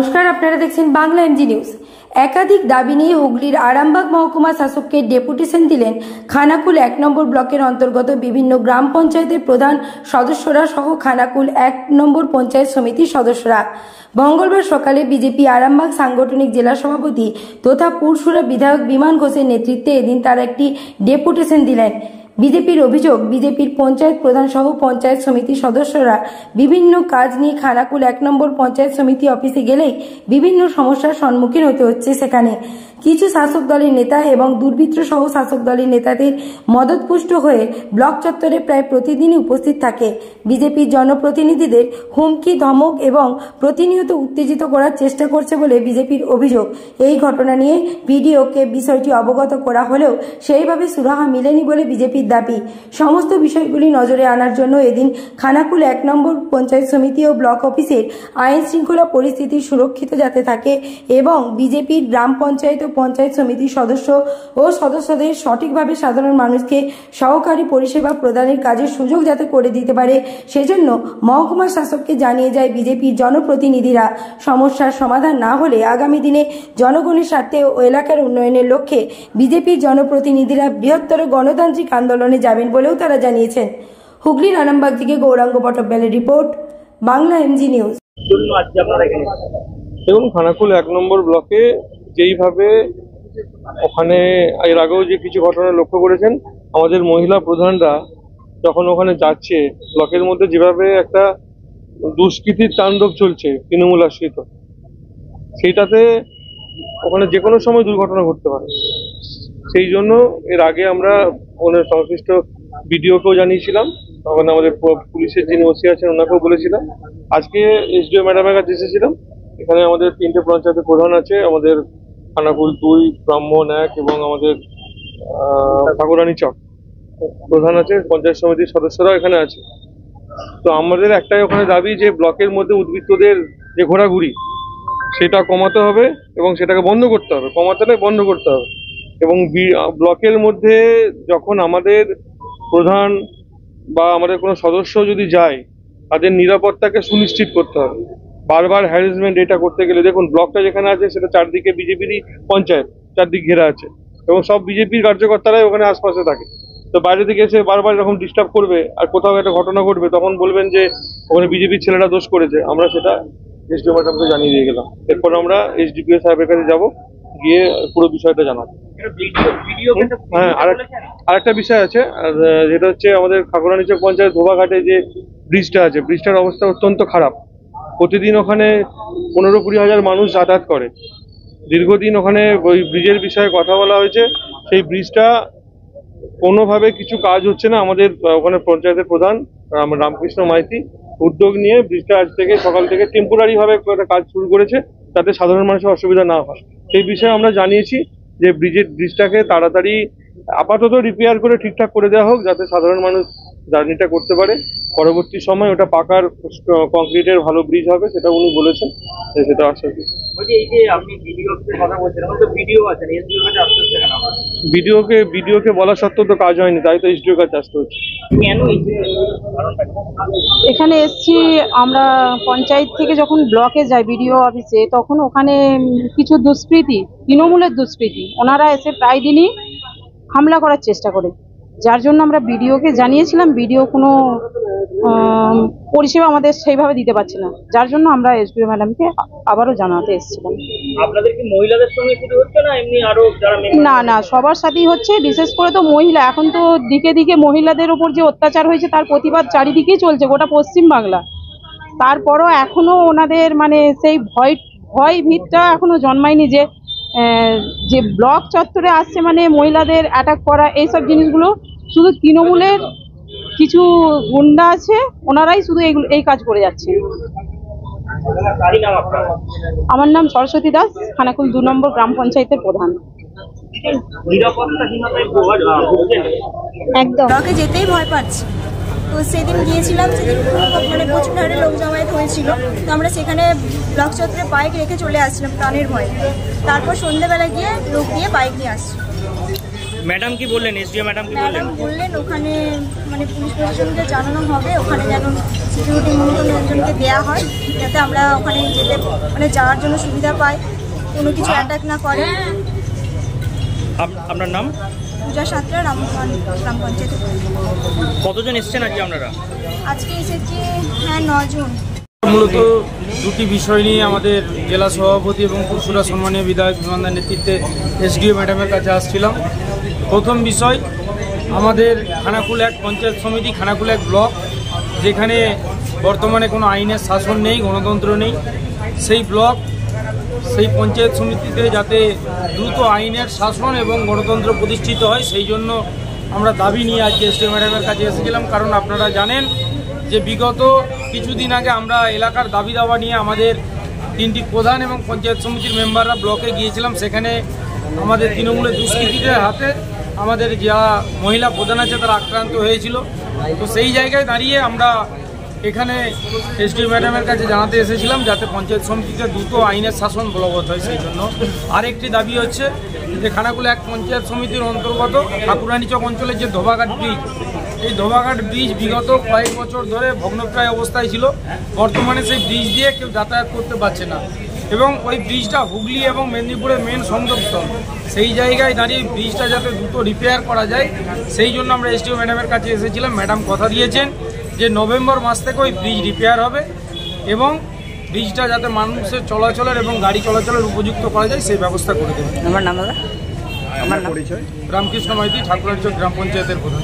নমস্কার, আপনারা দেখছেন বাংলা এমজি নিউজ। একাধিক দাবি নিয়ে হুগলির আরামবাগ মহকুমা শাসককে ডেপুটেশন দিলেন খানাকুল 1 নম্বর ব্লকের অন্তর্গত বিভিন্ন গ্রাম পঞ্চায়েতের প্রধান সদস্যরা সহ খানাকুল 1 নম্বর পঞ্চায়েত সমিতির সদস্যরা। মঙ্গলবার সকালে বিজেপি আরামবাগ সাংগঠনিক জেলা সভাপতি তথা পুরসুরা বিধায়ক বিমান ঘোষের নেতৃত্বে এদিন তারা একটি ডেপুটেশন দিলেন। বিজেপির অভিযোগ, বিজেপির পঞ্চায়েত প্রধান সহ পঞ্চায়েত সমিতির সদস্যরা বিভিন্ন কাজ নিয়ে খানাকুল 1 নম্বর পঞ্চায়েত সমিতি অফিসে গেলেই বিভিন্ন সমস্যার সম্মুখীন হতে হচ্ছে। সেখানে কিছু শাসক দলের নেতা এবং দুর্বৃত্ত সহ শাসক দলের নেতাদের মদতপুষ্ট হয়ে ব্লক চত্বরে প্রায় প্রতিদিনই উপস্থিত থাকে। বিজেপির জনপ্রতিনিধিদের হুমকি, ধমক এবং প্রতিনিয়ত উত্তেজিত করার চেষ্টা করছে বলে বিজেপির অভিযোগ। এই ঘটনা নিয়ে ভিডিওকে বিষয়টি অবগত করা হলেও সেইভাবে সুরাহা মিলেনি বলে বিজেপির দাবি। সমস্ত বিষয়গুলি নজরে আনার জন্য এদিন খানাকুল 1 নম্বর পঞ্চায়েত সমিতি ও ব্লক অফিসের আইন শৃঙ্খলা পরিস্থিতি সুরক্ষিত যাতে থাকে এবং বিজেপির গ্রাম পঞ্চায়েত ও পঞ্চায়েত সমিতির সদস্য ও সদস্যদের সঠিকভাবে সাধারণ মানুষকে সহকারী পরিষেবা প্রদানের কাজের সুযোগ যাতে করে দিতে পারে, সেজন্য মহকুমা শাসককে জানিয়ে যায় বিজেপির জনপ্রতিনিধিরা। সমস্যার সমাধান না হলে আগামী দিনে জনগণের স্বার্থে ও এলাকার উন্নয়নের লক্ষ্যে বিজেপির জনপ্রতিনিধিরা বৃহত্তর গণতান্ত্রিক আন্দোলনে যাবেন বলেও তারা জানিয়েছেন। হুগলির আরামবাগ থেকে গৌরাঙ্গ পট্টবেলের রিপোর্ট, বাংলা এমজি নিউজ। দেখুন, খানাকুল 1 নম্বর ব্লকে যেইভাবে ওখানে এর আগেও যে কিছু ঘটনা লক্ষ্য করেছেন, আমাদের মহিলা প্রধানরা যখন ওখানে যাচ্ছে, ব্লকের মধ্যে যেভাবে একটা দুষ্কৃতির তাণ্ডব চলছে তৃণমূল আশ্রিত, সেইটাতে ওখানে যে কোনো সময় দুর্ঘটনা ঘটতে পারে। সেই জন্য এর আগে আমরা ওনার সংশ্লিষ্ট বিডিওকেও জানিয়েছিলাম, তখন আমাদের পুলিশের যিনি ওসি আছেন ওনাকেও বলেছিলাম। আজকে এসডিও ম্যাডামের কাছে এসেছিলাম। এখানে আমাদের 3টে পঞ্চায়েতের প্রধান আছে, আমাদের খানাকুল 2, ব্রাহ্মণ 1 এবং আমাদের ঠাকুরানী চক প্রধান আছে, পঞ্চায়েত সমিতির সদস্যরাও এখানে আছে। তো আমাদের একটাই ওখানে দাবি যে ব্লকের মধ্যে উদ্বৃত্তদের যে ঘোরাঘুরি সেটা কমাতে হবে এবং সেটাকে বন্ধ করতে হবে, কমাতে নয় বন্ধ করতে হবে। এবং ব্লকের মধ্যে যখন আমাদের প্রধান বা আমাদের কোনো সদস্য যদি যায়, তাদের নিরাপত্তাকে সুনিশ্চিত করতে হবে। বারবার হ্যারাসমেন্ট এটা করতে গেলে, দেখুন ব্লকটা যেখানে আছে সেটা চারদিকে বিজেপিরই পঞ্চায়েত, চারদিক ঘেরা আছে এবং সব বিজেপির কার্যকর্তারাই ওখানে আশপাশে থাকে। তো বাইরে থেকে এসে বারবার এরকম ডিস্টার্ব করবে আর কোথাও একটা ঘটনা ঘটবে, তখন বলবেন যে ওখানে বিজেপির ছেলেরা দোষ করেছে। আমরা সেটা এসডিও ম্যাডামকে জানিয়ে দিয়ে গেলাম। এরপর আমরা এসডিপিও সাহেবের কাছে যাবো, গিয়ে পুরো বিষয়টা জানাবো। হ্যাঁ, আরেকটা বিষয় আছে, যেটা হচ্ছে আমাদের ঠাকুরানী চক পঞ্চায়েত ধোবাঘাটে যে ব্রিজটা আছে, ব্রিজটার অবস্থা অত্যন্ত খারাপ। প্রতিদিন ওখানে 15-20 হাজার মানুষ যাতায়াত করে। দীর্ঘদিন ওখানে ওই ব্রিজের বিষয়ে কথা বলা হয়েছে, সেই ব্রিজটা কোনোভাবে কিছু কাজ হচ্ছে না। আমাদের ওখানে পঞ্চায়েতের প্রধান রামকৃষ্ণ মাইতি উদ্যোগ নিয়ে ব্রিজটা আজ থেকে সকাল থেকে টেম্পোরারি ভাবে একটা কাজ শুরু করেছে, যাতে সাধারণ মানুষের অসুবিধা না হয়। সেই বিষয়ে আমরা জানিয়েছি যে ব্রিজটাকে তাড়াতাড়ি আপাতত রিপেয়ার করে ঠিকঠাক করে দেওয়া হোক, যাতে সাধারণ মানুষ জার্নিটা করতে পারে। পরবর্তী সময় ওটা পাকার কংক্রিটের ভালো ব্রিজ হবে, সেটা উনি বলেছেন, সেটা আশ্বাস দিয়েছেন। বিডিওকে বলা সত্ত্বেও তো কাজ হয়নি, তাই তো এসডিও কাছে আসতে হচ্ছে। এখানে এসছি আমরা পঞ্চায়েত থেকে, যখন ব্লকে যাই বিডিও অফিসে, তখন ওখানে কিছু দুষ্কৃতী, তৃণমূলের দুষ্কৃতী, ওনারা এসে প্রায় দিনই হামলা করার চেষ্টা করে, যার জন্য আমরা বিডিওকে জানিয়েছিলাম। বিডিও কোনো পরিষেবা আমাদের সেইভাবে দিতে পারছে না, যার জন্য আমরা এসডিও ম্যাডামকে আবারও জানাতে এসেছিলাম। আপনাদের কি মহিলাদের সঙ্গে শুধু হচ্ছে না এমনি আরো যারা? না, সবার সাথেই হচ্ছে, বিশেষ করে তো মহিলা। এখন তো দিকে দিকে মহিলাদের উপর যে অত্যাচার হয়েছে তার প্রতিবাদ চারিদিকেই চলছে, গোটা পশ্চিমবাংলা। তারপরও এখনো ওনাদের মানে সেই ভয় ভিতটা এখনো জন্মায়নি যে ব্লক চত্বরে আসছে মানে মহিলাদের অ্যাটাক করা, এইসব জিনিসগুলো শুধু তৃণমূলের কিছু গুন্ডা আছে, ওনারাই শুধু এই কাজ করে যাচ্ছে। আমার নাম সরস্বতী দাস, খানাকুল 2 নম্বর গ্রাম পঞ্চায়েতের প্রধান। একদম ব্লকে যেতেই ভয় পাচ্ছি। তো সেদিন গিয়েছিলাম, সেদিন মানে প্রচুর হারে লোক জমায়েত হয়েছিল। তো আমরা সেখানে ব্লক চত্বরে বাইক রেখে চলে আসছিলাম প্রাণের ভয়ে। তারপর সন্ধ্যেবেলা গিয়ে লোক দিয়ে বাইক নিয়ে আসছি। ম্যাডাম কি বললেন, এসডিও ম্যাডাম কি বললেন? ম্যাডাম বললেন ওখানে মানে পুলিশ প্রশাসনকে জানানো হবে, ওখানে যেন সিকিউরিটি মতো লোকজনকে দেওয়া হয়, যাতে আমরা ওখানে যেতে মানে যাওয়ার জন্য সুবিধা পাই, কোনো কিছু অ্যাটাক না করে। আপনার নাম? পূজা সাঁতরা, রামগঞ্জ গ্রাম পঞ্চায়েত। কতজন এসছেন আজকে আপনারা? আজকে এসেছি 9 জন। মূলত দুটি বিষয় নিয়ে আমাদের জেলা সভাপতি এবং পুরসুরা সম্মানীয় বিধায়ক বিমানদার নেতৃত্বে এসডিও ম্যাডামের কাছে আসছিলাম। প্রথম বিষয়, আমাদের খানাকুল এক পঞ্চায়েত সমিতি, খানাকুল এক ব্লক, যেখানে বর্তমানে কোনো আইনের শাসন নেই, গণতন্ত্র নেই, সেই ব্লক সেই পঞ্চায়েত সমিতিতে যাতে দ্রুত আইনের শাসন এবং গণতন্ত্র প্রতিষ্ঠিত হয়, সেই জন্য আমরা দাবি নিয়ে আজকে এসডিও ম্যাডামের কাছে এসেছিলাম। কারণ আপনারা জানেন যে বিগত কিছুদিন আগে আমরা এলাকার দাবি দাওয়া নিয়ে আমাদের 3টি প্রধান এবং পঞ্চায়েত সমিতির মেম্বাররা ব্লকে গিয়েছিলাম। সেখানে আমাদের তৃণমূলের দুষ্কৃতীদের হাতে আমাদের যারা মহিলা প্রধান আছে তারা আক্রান্ত হয়েছিল। তো সেই জায়গায় দাঁড়িয়ে আমরা এখানে এসডিও ম্যাডামের কাছে জানাতে এসেছিলাম যাতে পঞ্চায়েত সমিতিতে দ্রুত আইনের শাসন বলবৎ হয়। সেই জন্য আরেকটি দাবি হচ্ছে যে খানাকুল এক পঞ্চায়েত সমিতির অন্তর্গত ঠাকুরানীচক অঞ্চলের যে ধোবাঘাট ব্রিজ, এই ধোবাঘাট ব্রিজ বিগত কয়েক বছর ধরে ভগ্নপ্রায় অবস্থায় ছিল। বর্তমানে সেই ব্রিজ দিয়ে কেউ যাতায়াত করতে পারছে না এবং ওই ব্রিজটা হুগলি এবং মেদিনীপুরের মেন সংযোগস্থল। সেই জায়গায় দাঁড়িয়ে ব্রিজটা যাতে দ্রুত রিপেয়ার করা যায়, সেই জন্য আমরা এসডিও ম্যাডামের কাছে এসেছিলাম। ম্যাডাম কথা দিয়েছেন যে নভেম্বর মাস থেকে ওই ব্রিজ রিপেয়ার হবে এবং ব্রিজটা যাতে মানুষের চলাচলের এবং গাড়ি চলাচলের উপযুক্ত করা যায় সেই ব্যবস্থা করে দেবেন। আমার নাম দাদা? আমার নাম রামকৃষ্ণ মাইতি, ঠাকুরানীচক গ্রাম পঞ্চায়েতের প্রধান।